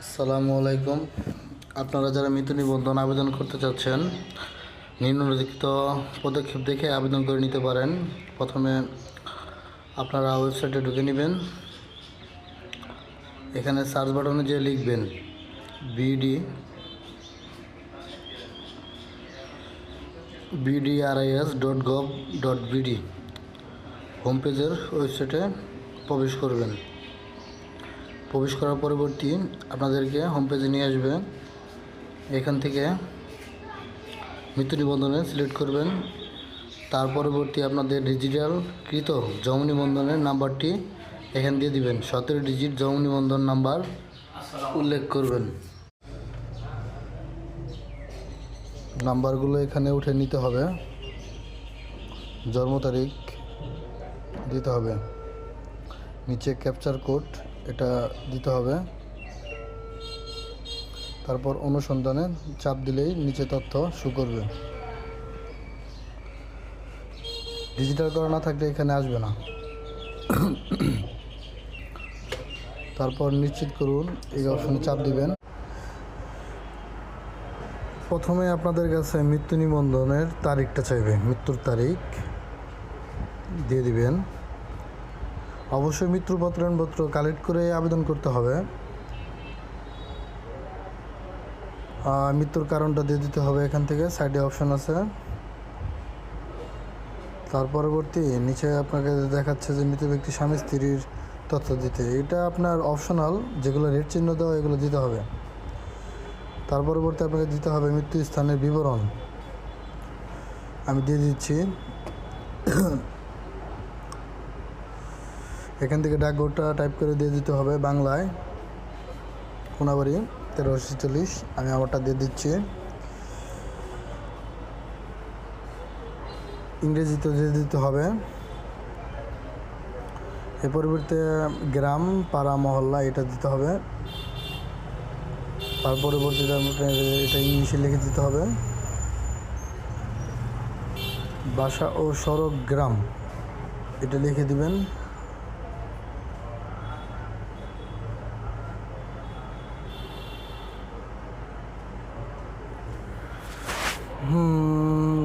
আসসালামু আলাইকুম। আপনারা যারা মৃত্যু নিবন্ধন আবেদন করতে চাচ্ছেন, নিম্নলিখিত পদক্ষেপ দেখে আবেদন করে নিতে পারেন। প্রথমে আপনারা ওয়েবসাইটে ঢুকে নেবেন। এখানে সার্চ বাটনে যে লিখবেন bdris.gov.bd হোম পেজের ওয়েবসাইটে প্রবেশ করবেন। প্রবেশ করার পরবর্তী আপনাদেরকে হোম পেজে নিয়ে আসবে। এখান থেকে মৃত্যু নিবন্ধনে সিলেক্ট করবেন। তার পরবর্তী আপনাদের ডিজিটালকৃত জন্ম নিবন্ধনের নাম্বারটি এখান দিয়ে দিবেন। 17 ডিজিট জন্ম নিবন্ধন নাম্বার উল্লেখ করবেন। নাম্বারগুলো এখানে উঠে নিতে হবে। জন্ম তারিখ দিতে হবে, নিচে ক্যাপচার কোড এটা দিতে হবে। তারপর অনুসন্ধানে চাপ দিলেই নিচে তথ্য শো করবে। ডিজিটাল করা না থাকলে এখানে আসবে না। তারপর নিশ্চিত করুন, এই অপশনে চাপ দিবেন। প্রথমে আপনাদের কাছে মৃত্যু নিবন্ধনের তারিখটা চাইবে, মৃত্যুর তারিখ দিয়ে দিবেন। অবশ্যই মৃত্যুর প্রত্যয়নপত্র কালেক্ট করে আবেদন করতে হবে। মৃত্যুর কারণটা দিয়ে দিতে হবে। এখান থেকে সাইডে অপশন আছে। তার পরবর্তী নিচে আপনাকে দেখাচ্ছে যে মৃত ব্যক্তি স্বামী স্ত্রীর তথ্য দিতে। এটা আপনার অপশনাল, যেগুলো রেড চিহ্ন দেওয়া এগুলো দিতে হবে। তার পরবর্তী আপনাকে দিতে হবে মৃত্যু স্থানের বিবরণ। আমি দিয়ে দিচ্ছি। এখান থেকে ডাকঘরটা টাইপ করে দিয়ে দিতে হবে বাংলায়, কোনাবাড়ি 1346। আমি আমারটা দিয়ে দিচ্ছি। ইংরেজিতে দিয়ে দিতে হবে। এর পরিবর্তে গ্রাম, পাড়া, মহল্লা এটা দিতে হবে। তার পরবর্তীতে এটা ইংলিশে লিখে দিতে হবে। বাসা ও সড়ক গ্রাম এটা লিখে দিবেন।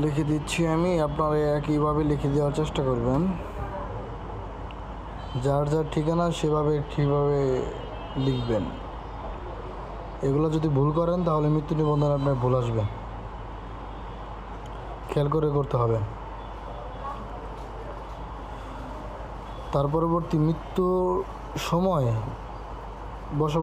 লিখে দিচ্ছি আমি। আপনারা একইভাবে লিখে দেওয়ার চেষ্টা করবেন। যার যার ঠিকানা সেভাবে ঠিকভাবে লিখবেন। এগুলো যদি ভুল করেন তাহলে মৃত্যু নিবন্ধন আপনার ভুল আসবে, খেয়াল করে করতে হবে। তার পরবর্তী মৃত্যুর সময়